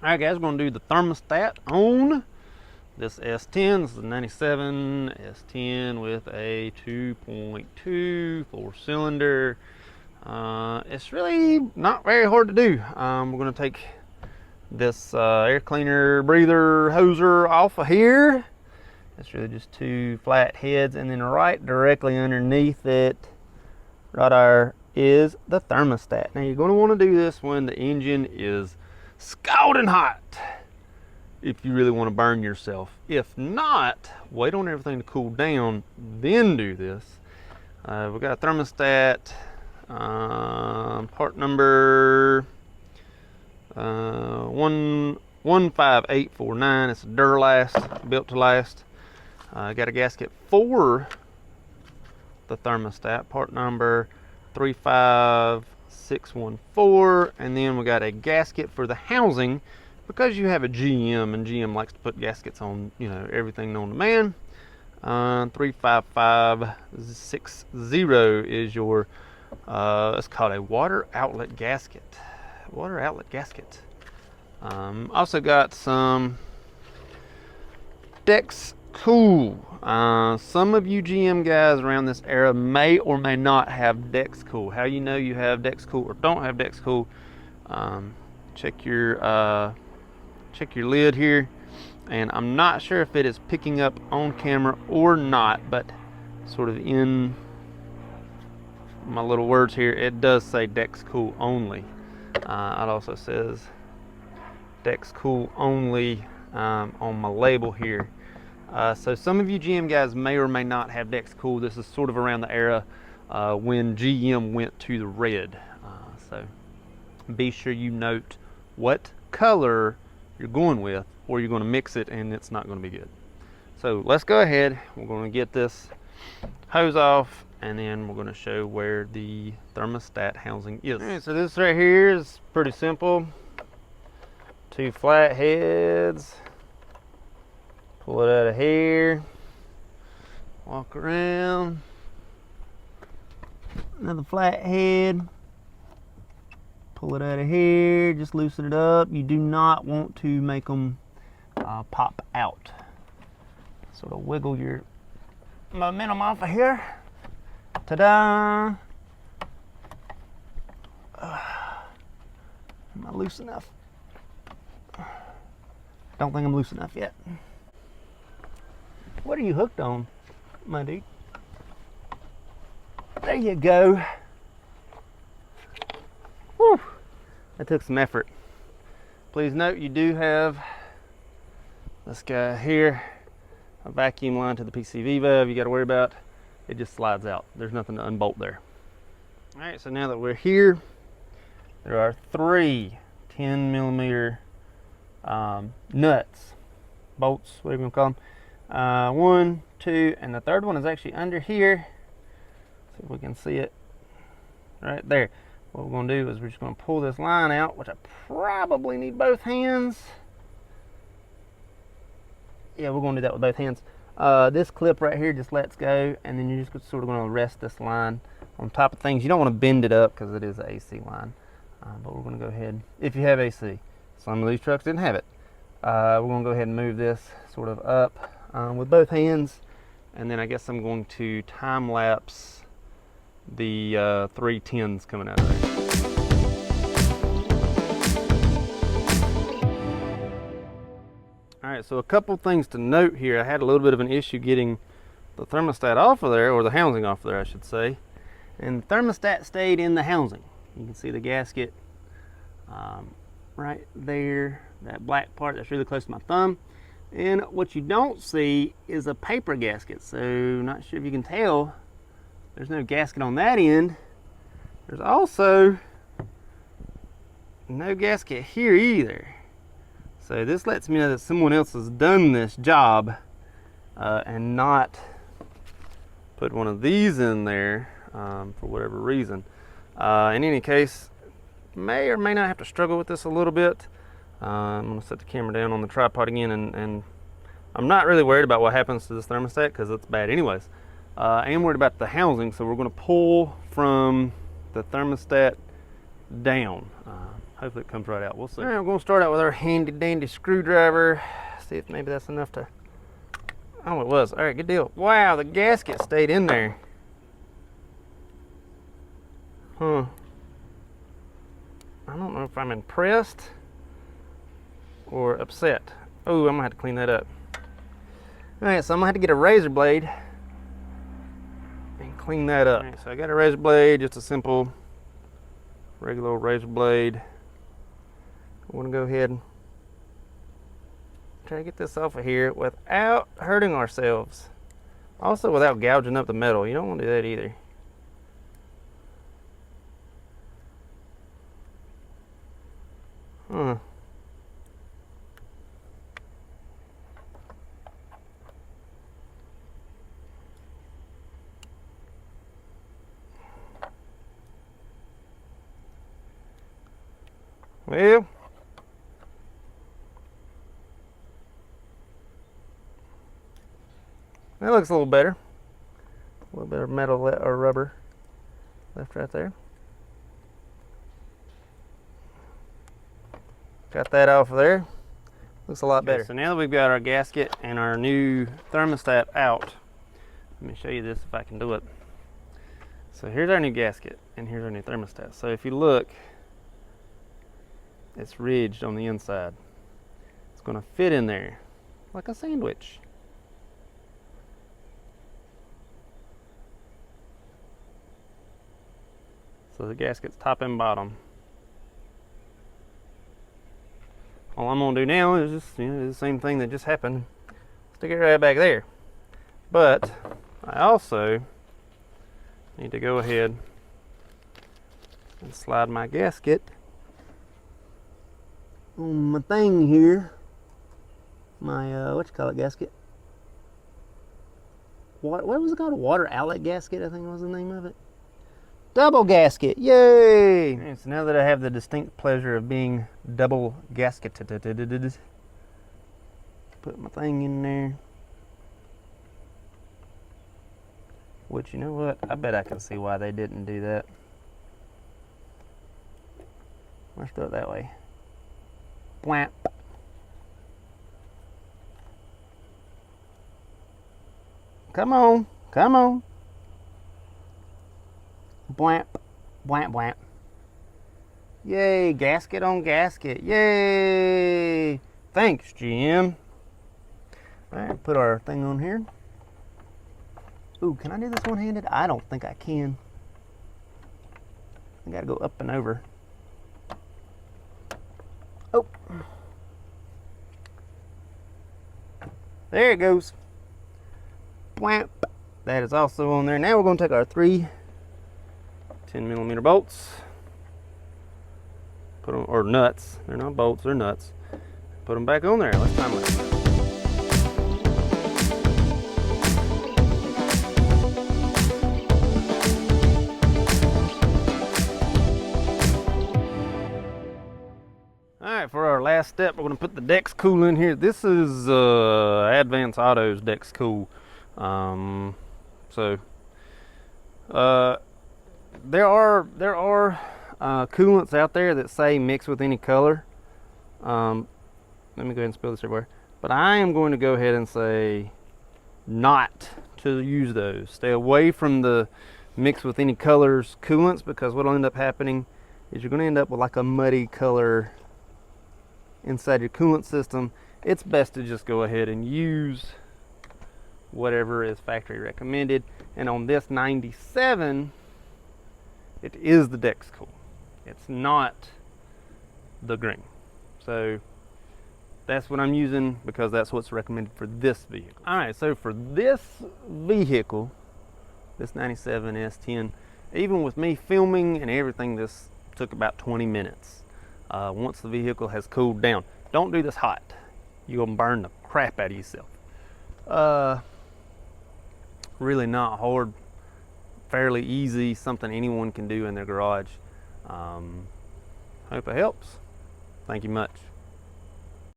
All right, guys, we're going to do the thermostat on this S10. This is a 97 S10 with a 2.2 4-cylinder. It's really not very hard to do. We're going to take this air cleaner breather hoser off of here. It's really just two flat heads, and then right directly underneath it, right there, is the thermostat. Now you're going to want to do this when the engine is scalding hot, if you really want to burn yourself. If not, wait on everything to cool down, then do this. We've got a thermostat, part number 15849. It's a Duralast, built to last. Got a gasket for the thermostat, part number 35614, and then we got a gasket for the housing, because you have a GM, and GM likes to put gaskets on, you know, everything known to man. 35560 is your it's called a water outlet gasket. Also got some Dex Cool. Some of you GM guys around this era may or may not have Dex Cool. How you know you have Dex Cool or don't have Dex Cool? Check your lid here, and I'm not sure if it is picking up on camera or not, but sort of in my little words here, it does say Dex Cool only. It also says Dex Cool only on my label here. So some of you GM guys may or may not have Dex Cool. This is sort of around the era when GM went to the red. So be sure you note what color you're going with, or you're going to mix it and it's not going to be good. So let's go ahead. We're going to get this hose off, and then we're going to show where the thermostat housing is. All right, so this right here is pretty simple. Two flat heads. Pull it out of here, walk around, another flat head, pull it out of here, just loosen it up. You do not want to make them pop out. Sort of wiggle your momentum off of here. Ta-da! Am I loose enough? Don't think I'm loose enough yet. What are you hooked on, my dude? There you go. Whew. That took some effort. Please note you do have this guy here, a vacuum line to the PCV valve you got to worry about. It just slides out. There's nothing to unbolt there. All right, so now that we're here, there are three 10mm nuts, bolts, whatever you want to call them. 1, 2, and the third one is actually under here. See if we can see it right there. What we're going to do is we're just going to pull this line out, which I probably need both hands. Yeah, we're going to do that with both hands. This clip right here just lets go, and then you're just sort of going to rest this line on top of things. You don't want to bend it up because it is an AC line, but we're going to go ahead, if you have AC. Some of these trucks didn't have it. We're going to go ahead and move this sort of up with both hands, and then I guess I'm going to time lapse the 3 10s coming out of there. All right, so a couple things to note here. I had a little bit of an issue getting the thermostat off of there, or the housing off of there, I should say, and the thermostat stayed in the housing. You can see the gasket right there, that black part that's really close to my thumb. And what you don't see is a paper gasket. So not sure if you can tell, there's no gasket on that end. There's also no gasket here either. So this lets me know that someone else has done this job and not put one of these in there for whatever reason. In any case, may or may not have to struggle with this a little bit. I'm going to set the camera down on the tripod again, and I'm not really worried about what happens to this thermostat because it's bad anyways. I am worried about the housing, so we're going to pull from the thermostat down. Hopefully it comes right out. We'll see. All right, we're gonna start out with our handy dandy screwdriver. See if maybe that's enough to, oh, it was. All right, good deal. Wow, the gasket stayed in there. Huh. I don't know if I'm impressed or upset. Oh, I'm gonna have to clean that up. All right, so I'm gonna have to get a razor blade and clean that up. All right, so I got a razor blade, just a simple, regular old razor blade. I wanna go ahead and try to get this off of here without hurting ourselves. Also without gouging up the metal. You don't wanna do that either. Huh. Well, that looks a little better. A little bit of metal or rubber left right there. Got that off of there. Looks a lot better. So now that we've got our gasket and our new thermostat out, let me show you this if I can do it. So here's our new gasket and here's our new thermostat. So if you look, it's ridged on the inside. It's going to fit in there like a sandwich. So the gasket's top and bottom. All I'm gonna do now is just, the same thing that just happened. Stick it right back there. But I also need to go ahead and slide my gasket on my thing here. My what you call it, gasket? What was it called? A water outlet gasket, I think was the name of it. Double gasket, yay! And so now that I have the distinct pleasure of being double gasketed, put my thing in there. Which, you know what? I bet I can see why they didn't do that. Let's do it that way. Bwamp. Come on, come on. Bwamp, bwamp, bwamp. Yay, gasket on gasket. Yay! Thanks, GM. All right, put our thing on here. Ooh, can I do this one-handed? I don't think I can. I gotta go up and over. Oh. There it goes. Bwamp. That is also on there. Now we're gonna take our 3 10mm bolts, put them, or nuts, they're not bolts, they're nuts. Put them back on there. Let's time lapse. Alright, for our last step, we're going to put the Dex Cool in here. This is Advance Auto's Dex Cool. There are coolants out there that say mix with any color. Let me go ahead and spill this everywhere. But I am going to go ahead and say not to use those. Stay away from the mix with any colors coolants, because what will end up happening is you're going to end up with like a muddy color inside your coolant system. It's best to just go ahead and use whatever is factory recommended. And on this 97, it is the Dex Cool. It's not the green. So that's what I'm using because that's what's recommended for this vehicle. All right, so for this vehicle, this 97 S10, even with me filming and everything, this took about 20 minutes. Once the vehicle has cooled down. Don't do this hot. You're gonna burn the crap out of yourself. Really not hard. Fairly easy, something anyone can do in their garage. Hope it helps. Thank you much.